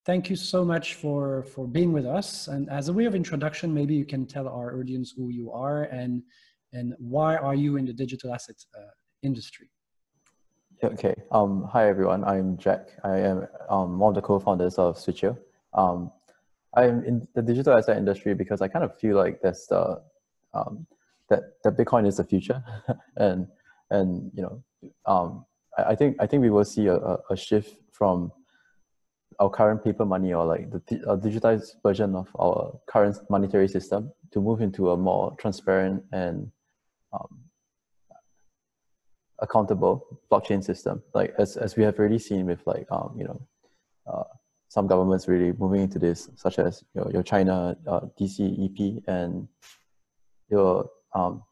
thank you so much for being with us. And as a way of introduction, maybe you can tell our audience who you are and why are you in the digital assets industry. Okay. Hi everyone. I'm Jack. I am one of the co-founders of SWITCHEO. I'm in the digital asset industry because I kind of feel like there's that Bitcoin is the future, and you know, I think we will see a shift from our current paper money, or like the digitized version of our current monetary system, to move into a more transparent and accountable blockchain system, like as we have already seen with like some governments really moving into this, such as your China DCEP and your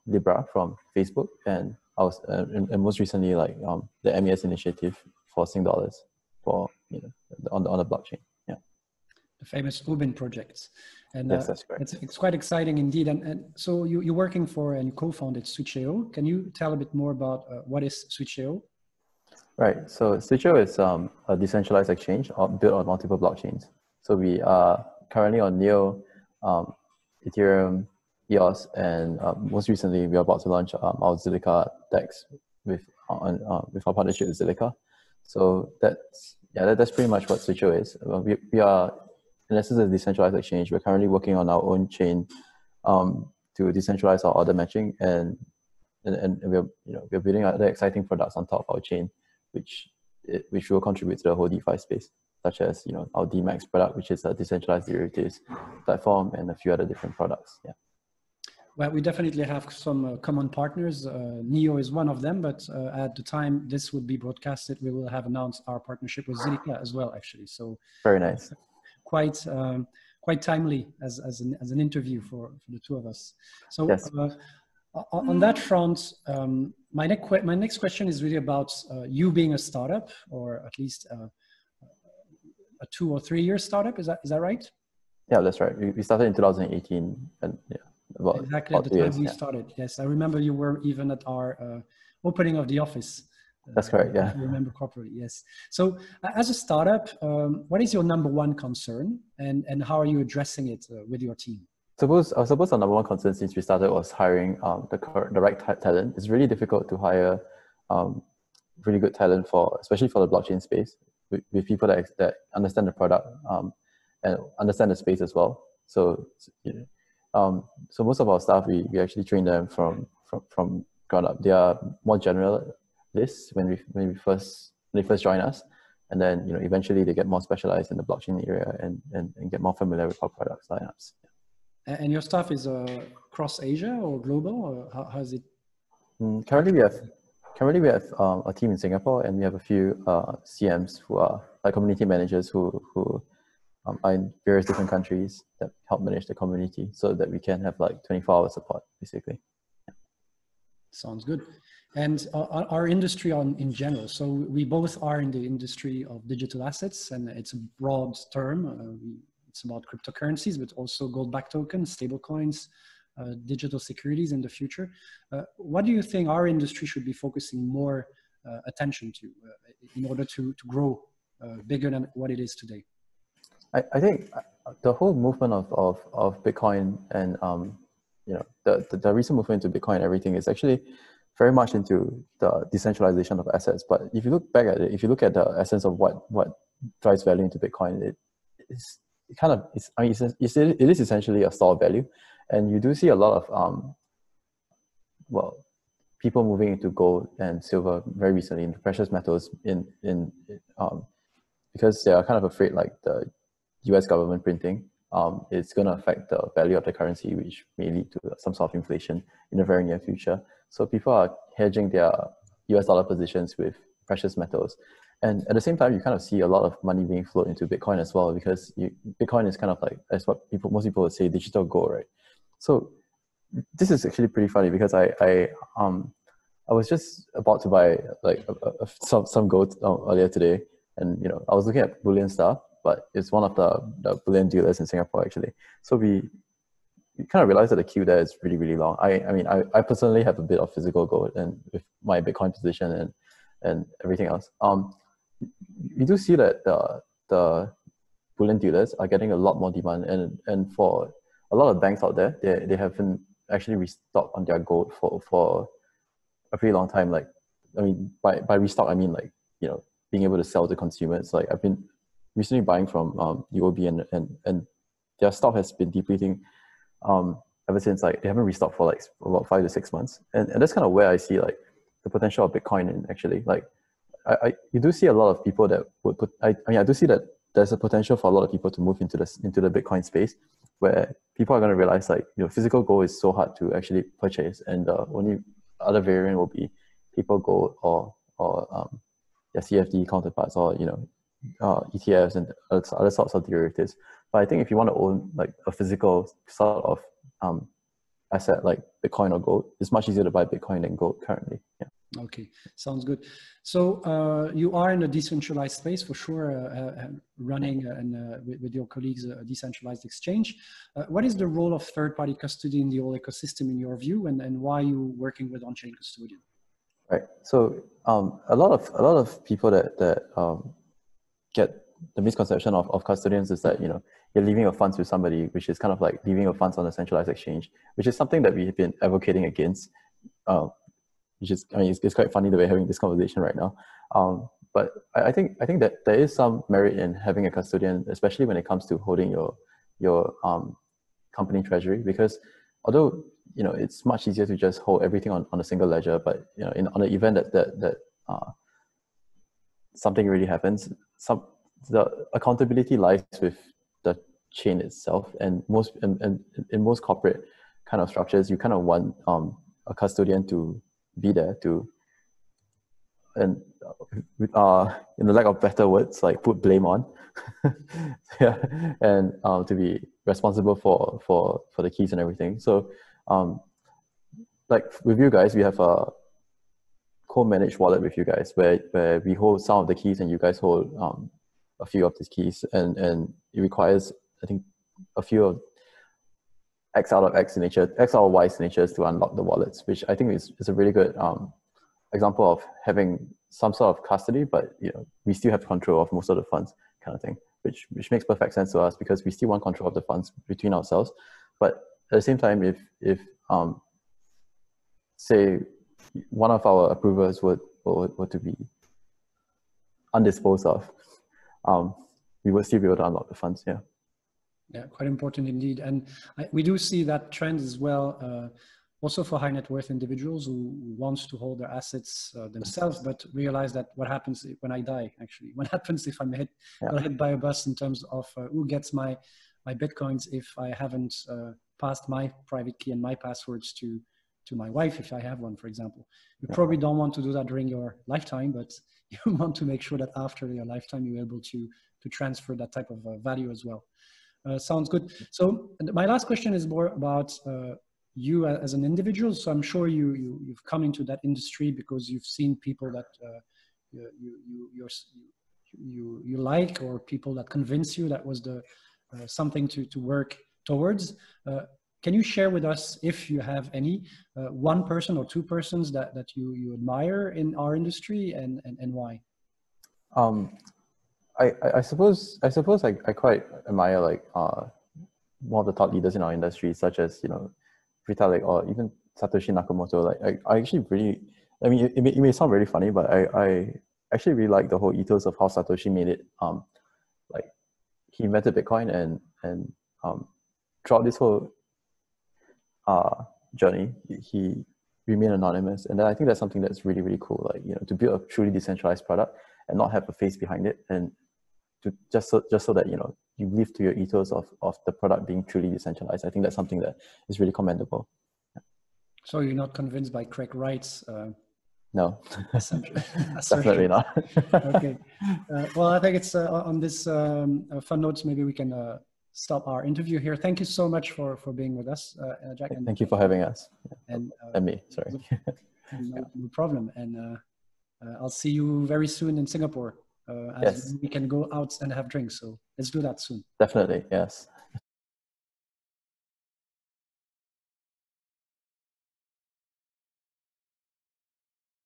Libra from Facebook, and and most recently like the MES initiative for Sing dollars for on the blockchain. Yeah, the famous Ubin projects. And yes, that's correct. It's quite exciting indeed. And so you're working for and co-founded SWITCHEO. Can you tell a bit more about what is SWITCHEO? Right. So SWITCHEO is a decentralized exchange built on multiple blockchains. So we are currently on Neo, Ethereum, EOS, and most recently we are about to launch our Zilliqa DEX with our partnership with Zilliqa. So that's pretty much what SWITCHEO is. We are, in essence, a decentralized exchange. We're currently working on our own chain to decentralize our order matching, and we're building other exciting products on top of our chain, which will contribute to the whole DeFi space, such as our DMAX product, which is a decentralized derivatives platform, and a few other different products. Yeah. Well, we definitely have some common partners. Neo is one of them, but at the time this would be broadcasted, we will have announced our partnership with Zilliqa as well, actually. So very nice. Quite timely as an interview for the two of us. So yes. On that front, my next question is really about you being a startup, or at least a 2 or 3 year startup. Is that right? Yeah, that's right. We started in 2018, and yeah. Exactly at the time we started. Yes, I remember you were even at our opening of the office. That's correct. Yeah, if you remember properly. Yes. So, as a startup, what is your #1 concern, and how are you addressing it with your team? I suppose our #1 concern since we started was hiring the right talent. It's really difficult to hire really good talent especially for the blockchain space, with people that understand the product and understand the space as well. So so most of our staff, we actually train them from ground up. They are more generalists when they first join us, and then eventually they get more specialized in the blockchain area and get more familiar with our product lineups. And your staff is across Asia or global, or how is it? Currently we have a team in Singapore, and we have a few CMs who are like community managers who are in various different countries that help manage the community, so that we can have like 24-hour support, basically. Yeah. Sounds good. And our industry in general, so we both are in the industry of digital assets, and it's a broad term. It's about cryptocurrencies, but also gold-backed tokens, stable coins, digital securities in the future. What do you think our industry should be focusing more attention to in order to grow bigger than what it is today? I think the whole movement of Bitcoin and the recent movement into Bitcoin and everything is actually very much into the decentralization of assets. But if you look back at it, if you look at the essence of what drives value into Bitcoin, it is essentially a store of value, and you do see a lot of people moving into gold and silver very recently, into precious metals because they are kind of afraid, like the US government printing, it's going to affect the value of the currency, which may lead to some sort of inflation in the very near future. So people are hedging their US dollar positions with precious metals. And at the same time, you kind of see a lot of money being flowed into Bitcoin as well, because Bitcoin is kind of like, as what most people would say, digital gold, right? So this is actually pretty funny, because I was just about to buy like some gold earlier today, and I was looking at bullion stuff, but it's one of the bullion dealers in Singapore actually. So we kind of realized that the queue there is really, really long. I personally have a bit of physical gold, and with my Bitcoin position and everything else. You do see that the bullion dealers are getting a lot more demand, and for a lot of banks out there, they haven't actually restocked on their gold for a pretty long time. Like, I mean, by restock, I mean, like, you know, being able to sell to consumers. Like, I've been recently buying from UOB, and their stock has been depleting ever since. Like, they haven't restocked for like about 5 to 6 months, and that's kind of where I see like the potential of Bitcoin in actually. Like, you do see a lot of people that would put, I mean, I do see that there's a potential for a lot of people to move into the Bitcoin space, where people are going to realize, like, you know, physical gold is so hard to actually purchase, and the only other variant will be paper gold or their CFD counterparts, or, you know, ETFs and other sorts of derivatives. But I think if you want to own like a physical sort of asset like Bitcoin or gold, it's much easier to buy Bitcoin than gold currently. Yeah. Okay, sounds good. So you are in a decentralized space for sure, running with your colleagues a decentralized exchange. What is the role of third-party custody in the whole ecosystem in your view, and why are you working with on-chain custodian? Right. So a lot of people that get the misconception of custodians is that, you know, you're leaving your funds with somebody, which is kind of like leaving your funds on a centralized exchange, which is something that we've been advocating against. Which is, I mean, it's quite funny that we're having this conversation right now. But I think that there is some merit in having a custodian, especially when it comes to holding your company treasury, because although, you know, it's much easier to just hold everything on a single ledger, but, you know, on the event that something really happens, the accountability lies with the chain itself, and in most corporate kind of structures, you kind of want a custodian to be there to, and in the lack of better words, like, put blame on, yeah, and to be responsible for the keys and everything. So like with you guys, we have a co-managed wallet with you guys, where we hold some of the keys and you guys hold a few of these keys, and it requires, I think, a few of X out of Y signatures to unlock the wallets, which I think is a really good example of having some sort of custody, but, you know, we still have control of most of the funds, kind of thing, which makes perfect sense to us, because we still want control of the funds between ourselves. But at the same time, if say one of our approvers were to be undisposed of, we will still be able to unlock the funds. Yeah. Yeah, quite important indeed. And we do see that trend as well, also for high net worth individuals who wants to hold their assets themselves, but realize that what happens when I die, actually, what happens if I'm got hit by a bus in terms of who gets my Bitcoins if I haven't passed my private key and my passwords to my wife, if I have one, for example. You probably don't want to do that during your lifetime, but you want to make sure that after your lifetime, you're able to transfer that type of value as well. Sounds good. So my last question is more about you as an individual. So I'm sure you've come into that industry because you've seen people that you like, or people that convince you that was the something to work towards. Can you share with us, if you have any, one person or two persons that you admire in our industry, and why? I suppose I quite admire, like, one of the top leaders in our industry, such as, you know, Vitalik or even Satoshi Nakamoto. Like, I actually really, I mean, it may sound very funny, but I actually really like the whole ethos of how Satoshi made it. Like, he invented Bitcoin, and throughout this whole journey, he remained anonymous, and then I think that's something that's really, really cool. Like, you know, to build a truly decentralized product and not have a face behind it, and to just so that, you know, you live to your ethos of the product being truly decentralized. I think that's something that is really commendable. Yeah. So you're not convinced by Craig Wright's no, assertions? Definitely not. Okay. Well, I think it's on this fun notes, maybe we can stop our interview here. Thank you so much for being with us, Jack. And thank you for having us. And me, sorry. No problem. And I'll see you very soon in Singapore. As we can go out and have drinks. So let's do that soon. Definitely, yes.